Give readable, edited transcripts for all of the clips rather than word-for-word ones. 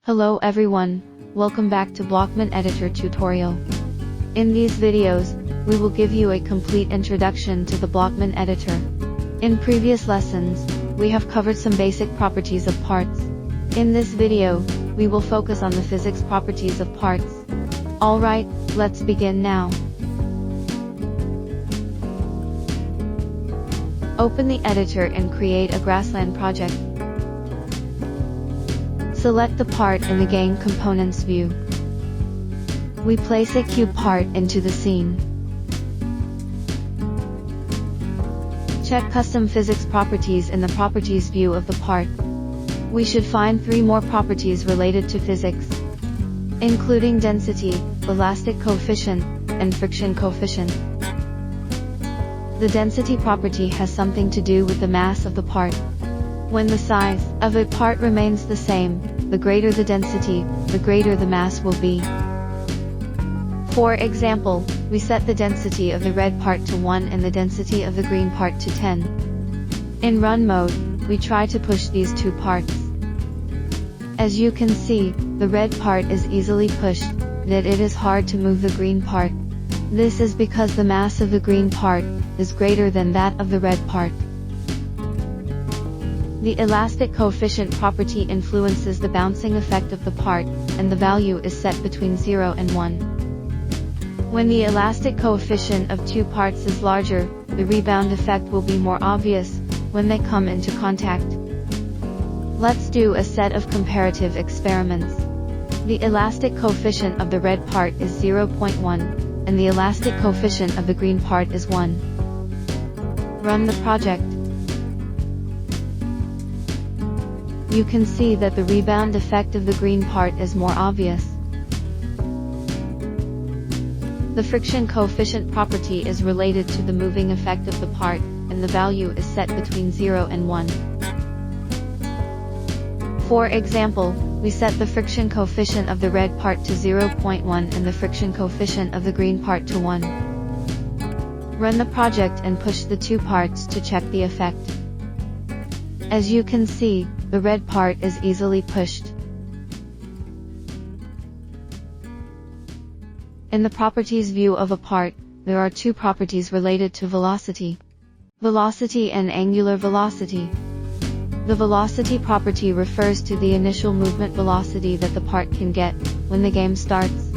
Hello everyone, welcome back to Blockman editor tutorial. In these videos, we will give you a complete introduction to the Blockman editor. In previous lessons, we have covered some basic properties of parts. In this video, we will focus on the physics properties of parts. Alright, let's begin now. Open the editor and create a grassland project. Select the part in the game components view. We place a cube part into the scene. Check custom physics properties in the properties view of the part. We should find 3 more properties related to physics, including density, elastic coefficient, and friction coefficient. The density property has something to do with the mass of the part. When the size of a part remains the same, the greater the density, the greater the mass will be. For example, we set the density of the red part to 1 and the density of the green part to 10. In run mode, we try to push these 2 parts. As you can see, the red part is easily pushed, yet it is hard to move the green part. This is because the mass of the green part is greater than that of the red part. The elastic coefficient property influences the bouncing effect of the part, and the value is set between 0 and 1. When the elastic coefficient of 2 parts is larger, the rebound effect will be more obvious when they come into contact. Let's do a set of comparative experiments. The elastic coefficient of the red part is 0.1, and the elastic coefficient of the green part is 1. Run the project. You can see that the rebound effect of the green part is more obvious. The friction coefficient property is related to the moving effect of the part, and the value is set between 0 and 1. For example, we set the friction coefficient of the red part to 0.1 and the friction coefficient of the green part to 1. Run the project and push the 2 parts to check the effect. As you can see, the red part is easily pushed. In the properties view of a part, there are 2 properties related to velocity. Velocity and angular velocity. The velocity property refers to the initial movement velocity that the part can get when the game starts.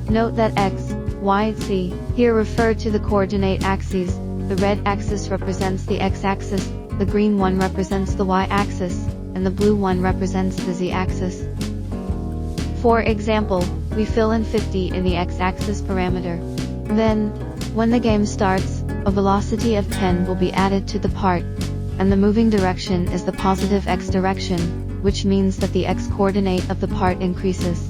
Note that x, y, z here refer to the coordinate axes. The red axis represents the x-axis, the green one represents the y-axis, and the blue one represents the z-axis. For example, we fill in 50 in the x-axis parameter. Then, when the game starts, a velocity of 10 will be added to the part, and the moving direction is the positive x direction, which means that the x-coordinate of the part increases.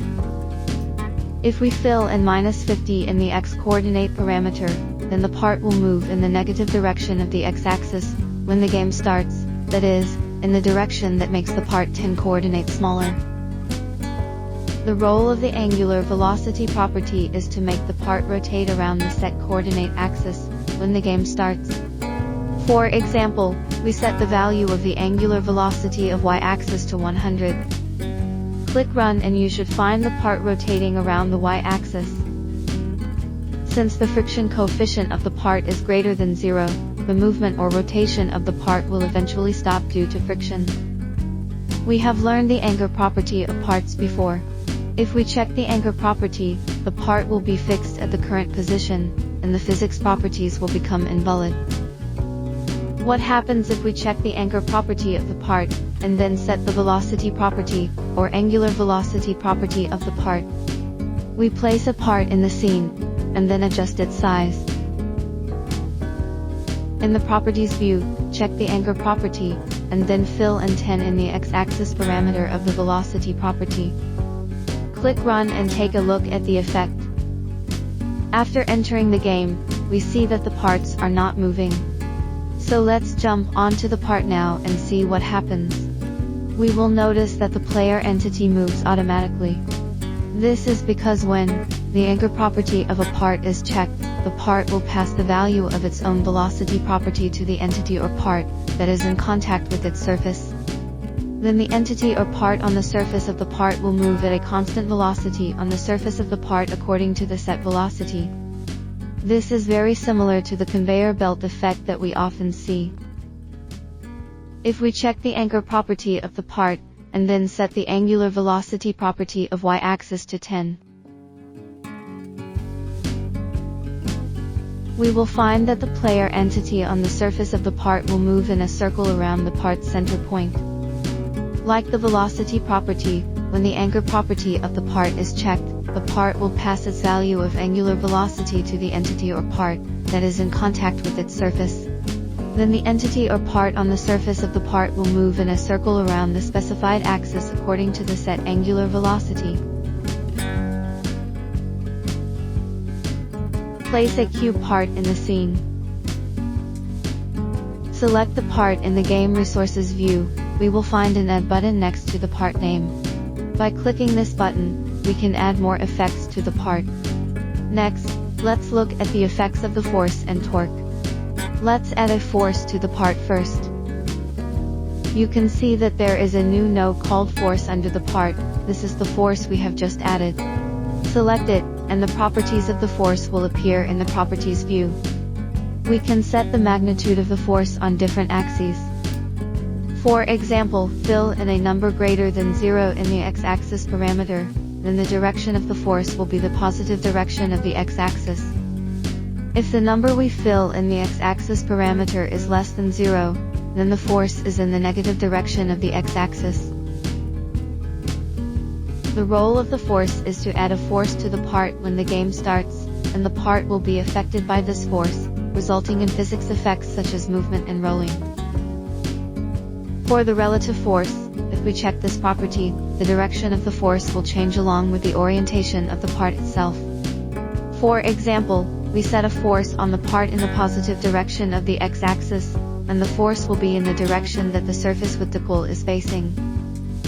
If we fill in -50 in the x-coordinate parameter, then the part will move in the negative direction of the x-axis when the game starts, that is, in the direction that makes the part 10 coordinate smaller. The role of the angular velocity property is to make the part rotate around the set coordinate axis when the game starts. For example, we set the value of the angular velocity of y-axis to 100. Click Run and you should find the part rotating around the y-axis. Since the friction coefficient of the part is greater than 0, the movement or rotation of the part will eventually stop due to friction. We have learned the anchor property of parts before. If we check the anchor property, the part will be fixed at the current position, and the physics properties will become invalid. What happens if we check the anchor property of the part, and then set the velocity property, or angular velocity property of the part? We place a part in the scene, and then adjust its size. In the properties view, check the anchor property, and then fill in 10 in the x-axis parameter of the velocity property. Click Run and take a look at the effect. After entering the game, we see that the parts are not moving. So let's jump onto the part now and see what happens. We will notice that the player entity moves automatically. This is because when the anchor property of a part is checked, the part will pass the value of its own velocity property to the entity or part that is in contact with its surface. then the entity or part on the surface of the part will move at a constant velocity on the surface of the part according to the set velocity. This is very similar to the conveyor belt effect that we often see. If we check the anchor property of the part, and then set the angular velocity property of y-axis to 10, we will find that the player entity on the surface of the part will move in a circle around the part's center point. Like the velocity property, when the anchor property of the part is checked, the part will pass its value of angular velocity to the entity or part that is in contact with its surface. Then the entity or part on the surface of the part will move in a circle around the specified axis according to the set angular velocity. Place a cube part in the scene. Select the part in the Game Resources view. We will find an Add button next to the part name. By clicking this button, we can add more effects to the part. Next, let's look at the effects of the force and torque. Let's add a force to the part first. You can see that there is a new node called force under the part. This is the force we have just added. Select it, and the properties of the force will appear in the Properties view. We can set the magnitude of the force on different axes. For example, fill in a number greater than 0 in the x-axis parameter, then the direction of the force will be the positive direction of the x-axis. If the number we fill in the x-axis parameter is less than 0, then the force is in the negative direction of the x-axis. The role of the force is to add a force to the part when the game starts, and the part will be affected by this force, resulting in physics effects such as movement and rolling. For the relative force, if we check this property, the direction of the force will change along with the orientation of the part itself. For example, we set a force on the part in the positive direction of the x-axis, and the force will be in the direction that the surface with the pull is facing.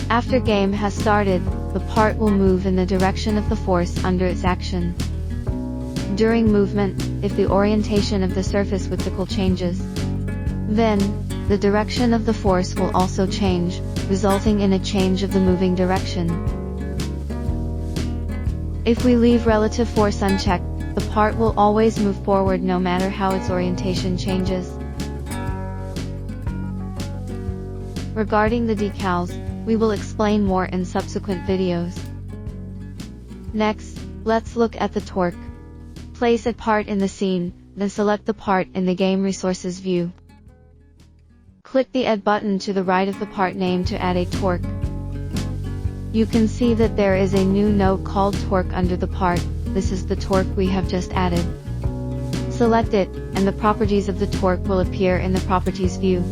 After game has started, the part will move in the direction of the force under its action. During movement, if the orientation of the surface with the pull changes, then the direction of the force will also change, resulting in a change of the moving direction. If we leave relative force unchecked, the part will always move forward no matter how its orientation changes. Regarding the decals, we will explain more in subsequent videos. Next, let's look at the torque. Place a part in the scene, then select the part in the Game Resources view. Click the Add button to the right of the part name to add a torque. You can see that there is a new node called torque under the part. This is the torque we have just added. Select it, and the properties of the torque will appear in the Properties view.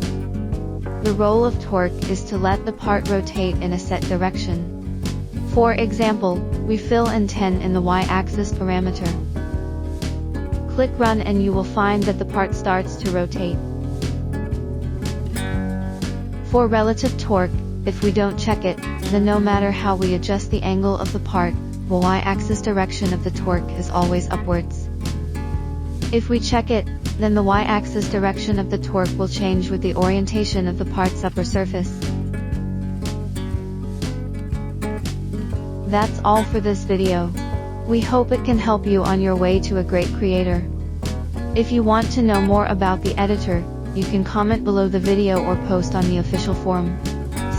The role of torque is to let the part rotate in a set direction. For example, we fill in 10 in the y-axis parameter. Click Run and you will find that the part starts to rotate. For relative torque, if we don't check it, then no matter how we adjust the angle of the part, the y-axis direction of the torque is always upwards. If we check it, then the y-axis direction of the torque will change with the orientation of the part's upper surface. That's all for this video. We hope it can help you on your way to a great creator. If you want to know more about the editor, you can comment below the video or post on the official forum.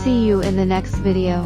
See you in the next video.